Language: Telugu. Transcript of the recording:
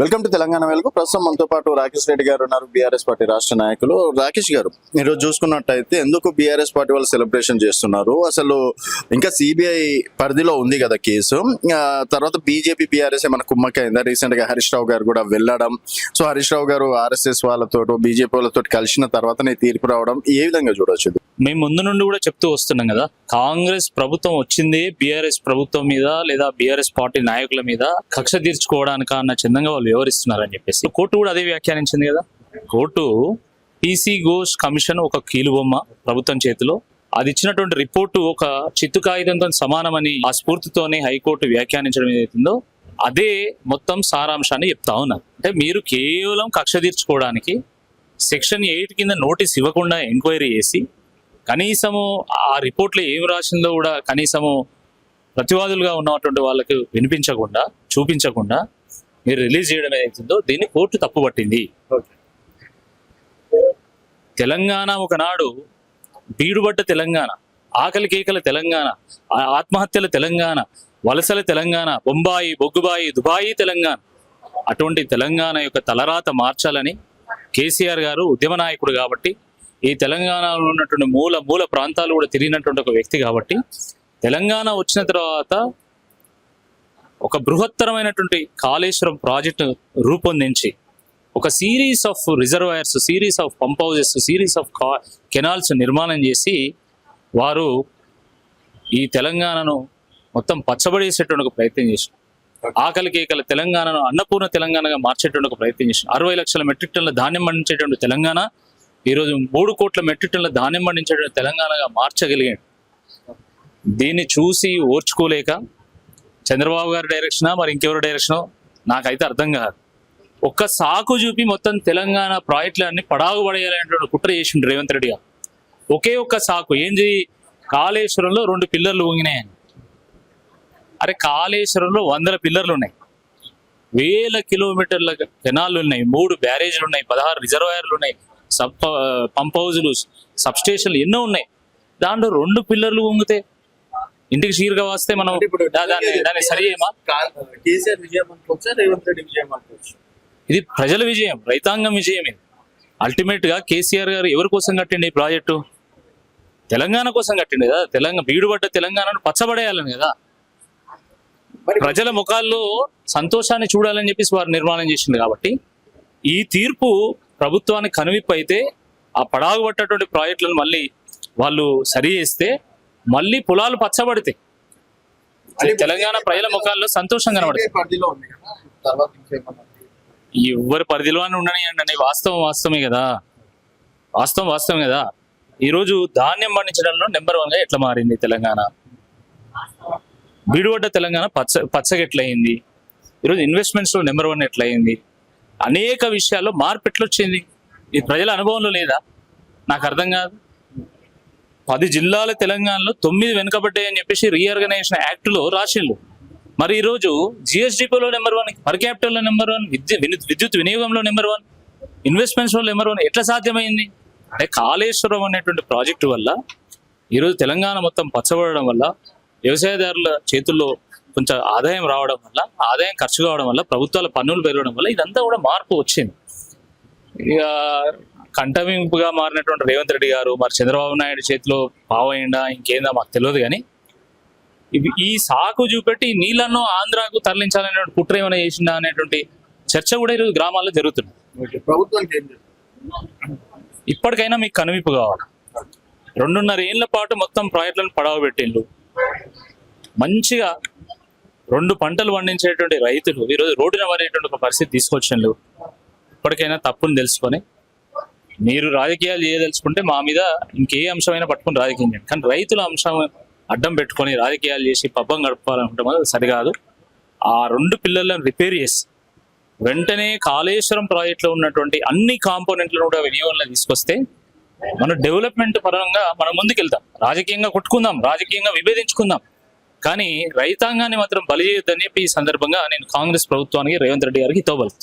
వెల్కమ్ టు తెలంగాణ వెలుగు. ప్రస్తుతం మనతో పాటు రాకేష్ రెడ్డి గారు ఉన్నారు, బీఆర్ఎస్ పార్టీ రాష్ట్ర నాయకులు. రాకేష్ గారు, ఈరోజు చూసుకున్నట్టయితే ఎందుకు బీఆర్ఎస్ పార్టీ వాళ్ళు సెలబ్రేషన్ చేస్తున్నారు? అసలు ఇంకా సిబిఐ పరిధిలో ఉంది కదా కేసు. తర్వాత బీజేపీ బీఆర్ఎస్ ఏమైనా కుమ్మక్కైందా? రీసెంట్ గా హరీష్ రావు గారు కూడా వెళ్ళడం, సో హరీష్ రావు గారు ఆర్ఎస్ఎస్ వాళ్ళతో బీజేపీ వాళ్ళతో కలిసిన తర్వాతనే తీర్పు రావడం, ఏ విధంగా చూడవచ్చు? మేము ముందు నుండి కూడా చెప్తూ వస్తున్నాం కదా, కాంగ్రెస్ ప్రభుత్వం వచ్చింది బీఆర్ఎస్ ప్రభుత్వం మీద లేదా బీఆర్ఎస్ పార్టీ నాయకుల మీద కక్ష తీర్చుకోవడానిక అన్న చందంగా వాళ్ళు వ్యవహరిస్తున్నారని చెప్పేసి కోర్టు కూడా అదే వ్యాఖ్యానించింది కదా. కోర్టు పీసీ ఘోష్ కమిషన్ ఒక కీలుబొమ్మ ప్రభుత్వం చేతిలో, అది ఇచ్చినటువంటి రిపోర్టు ఒక చిత్తు కాగితంతో సమానమని ఆ స్ఫూర్తితోనే హైకోర్టు వ్యాఖ్యానించడం ఏదైతుందో అదే మొత్తం సారాంశాన్ని చెప్తా ఉన్నారు. అంటే మీరు కేవలం కక్ష తీర్చుకోవడానికి సెక్షన్ 8 కింద నోటీస్ ఇవ్వకుండా ఎంక్వైరీ చేసి కనీసము ఆ రిపోర్ట్లో ఏం రాసిందో కూడా కనీసము ప్రతివాదులుగా ఉన్నటువంటి వాళ్ళకి వినిపించకుండా చూపించకుండా మీరు రిలీజ్ చేయడం ఏదైతుందో దీన్ని కోర్టు తప్పుపట్టింది. తెలంగాణ ఒకనాడు బీడుబడ్డ తెలంగాణ, ఆకలి కేకల తెలంగాణ, ఆత్మహత్యల తెలంగాణ, వలసల తెలంగాణ, బొంబాయి, బొగ్గుబాయి, దుబాయి తెలంగాణ, అటువంటి తెలంగాణ యొక్క తలరాత మార్చాలని కేసీఆర్ గారు ఉద్యమ నాయకుడు కాబట్టి, ఈ తెలంగాణలో ఉన్నటువంటి మూల ప్రాంతాలు కూడా తిరిగినటువంటి ఒక వ్యక్తి కాబట్టి, తెలంగాణ వచ్చిన తర్వాత ఒక బృహత్తరమైనటువంటి కాళేశ్వరం ప్రాజెక్టు రూపొందించి ఒక series of reservoirs, series of pump houses, series of canals నిర్మాణం చేసి వారు ఈ తెలంగాణను మొత్తం పచ్చబడేసేటువంటి ఒక ప్రయత్నం చేశారు. ఆకలి కేకల తెలంగాణను అన్నపూర్ణ తెలంగాణగా మార్చేటువంటి ఒక ప్రయత్నం చేశారు. 60 లక్షల మెట్రిక్ టన్నుల ధాన్యం పండించేటువంటి తెలంగాణ ఈరోజు 3 కోట్ల మెట్రిక్ టన్నుల ధాన్యం పండించేటువంటి తెలంగాణగా మార్చగలిగాడు. దీన్ని చూసి ఓర్చుకోలేక చంద్రబాబు గారి డైరెక్షనా మరి ఇంకెవరి డైరెక్షనో నాకైతే అర్థం కాదు. ఒక్క సాకు చూపి మొత్తం తెలంగాణ ప్రాజెక్టులన్నీ పడాగు పడేయాలనేటువంటి కుట్ర చేసిండు రేవంత్ రెడ్డి గారు. ఒకే ఒక్క సాకు ఏంది? కాళేశ్వరంలో 2 పిల్లర్లు ఊగినాయని. అరే కాళేశ్వరంలో 100 పిల్లర్లు ఉన్నాయి, 1000 కిలోమీటర్ల కెనాల్లు ఉన్నాయి, 3 బ్యారేజ్లు ఉన్నాయి, 16 రిజర్వాయర్లు ఉన్నాయి, పంప్ హౌజులు, సబ్ స్టేషన్లు ఎన్నో ఉన్నాయి. దాంట్లో 2 పిల్లర్లు ఊగితే ఇంటికి చీరగా వస్తే మనం దాన్ని సరి చేయమా? ఇది ప్రజల విజయం, రైతాంగం విజయం. ఇది అల్టిమేట్ గా కేసీఆర్ గారు ఎవరి కోసం కట్టిండి ఈ ప్రాజెక్టు? తెలంగాణ కోసం కట్టిండి కదా. బీడుబడ్డ తెలంగాణను పచ్చబడేయాలని కదా, ప్రజల ముఖాల్లో సంతోషాన్ని చూడాలని చెప్పేసి వారు నిర్మాణం చేసింది. కాబట్టి ఈ తీర్పు ప్రభుత్వానికి కనువిప్పు అయితే ఆ పడాగు పట్టేటువంటి ప్రాజెక్టులను మళ్ళీ వాళ్ళు సరి చేస్తే మళ్ళీ పొలాలు పచ్చబడితే తెలంగాణ ప్రజల ముఖాల్లో సంతోషం కనబడుతుంది. ఎవరి పరిధిలో అని ఉండనియండి, వాస్తవమే కదా, వాస్తవం కదా. ఈరోజు ధాన్యం పండించడంలో నెంబర్ 1గా ఎట్లా మారింది తెలంగాణ? బీడుబడ్డ తెలంగాణ పచ్చగా ఎట్లయింది? ఈరోజు ఇన్వెస్ట్మెంట్స్ లో నెంబర్ 1 ఎట్లయింది? అనేక విషయాల్లో మార్పు ఎట్లొచ్చింది? ఇది ప్రజల అనుభవంలో లేదా? నాకు అర్థం కాదు. 10 జిల్లాల తెలంగాణలో 9 వెనుకబడ్డాయని చెప్పేసి రీఆర్గనైజేషన్ యాక్ట్లో రాసిండ్రు. మరి ఈరోజు జిఎస్డిపిలో నెంబర్ 1, పర్ క్యాపిటల్లో నెంబర్ 1, విద్యుత్ వినియోగంలో నెంబర్ 1, ఇన్వెస్ట్మెంట్స్ లో నెంబర్ 1 ఎట్లా సాధ్యమైంది? అంటే కాళేశ్వరం అనేటువంటి ప్రాజెక్టు వల్ల ఈరోజు తెలంగాణ మొత్తం పచ్చబడడం వల్ల, వ్యవసాయదారుల చేతుల్లో కొంచెం ఆదాయం రావడం వల్ల, ఆదాయం ఖర్చు కావడం వల్ల, ప్రభుత్వాల పన్నులు పెరగడం వల్ల ఇదంతా కూడా మార్పు వచ్చింది. ఇక కంటవింపుగా మారినటువంటి రేవంత్ రెడ్డి గారు మరి చంద్రబాబు నాయుడు చేతిలో పావైందా ఇంకేందా మాకు తెలియదు. కానీ ఈ సాకు చూపెట్టి నీళ్లను ఆంధ్రాకు తరలించాలనే కుట్ర ఏమైనా చేసిందా అనేటువంటి చర్చ కూడా ఈరోజు గ్రామాల్లో జరుగుతుంది. ఇప్పటికైనా మీకు కనువిప్పు కావాలి. 2.5 ఏళ్ల పాటు మొత్తం ప్రాజెక్టులను పడవ పెట్టిండ్రు. మంచిగా 2 పంటలు పండించేటువంటి రైతులు ఈరోజు రోడ్డున పడేటువంటి ఒక పరిస్థితి తీసుకొచ్చిండ్రు. ఇప్పటికైనా తప్పును తెలుసుకొని మీరు రాజకీయాలు చేయదలుచుకుంటే మా మీద ఇంకే అంశమైనా పట్టుకుని రాజకీయం చేయండి, కానీ రైతుల అంశం అడ్డం పెట్టుకొని రాజకీయాలు చేసి పబ్బం గడపాలనుకుంటే మాత్రం సరికాదు. ఆ 2 పిల్లర్లను రిపేర్ చేసి వెంటనే కాళేశ్వరం ప్రాజెక్టులో ఉన్నటువంటి అన్ని కాంపోనెంట్లను కూడా వినియోగంలో తీసుకొస్తే మన డెవలప్మెంట్ పరంగా మనం ముందుకెళ్తాం. రాజకీయంగా కొట్టుకుందాం, రాజకీయంగా విభేదించుకుందాం, కానీ రైతాంగాన్ని మాత్రం బలి చేయొద్దని చెప్పి ఈ సందర్భంగా నేను కాంగ్రెస్ ప్రభుత్వానికి రేవంత్ రెడ్డి గారికి హితవు పలుకుతున్నాను.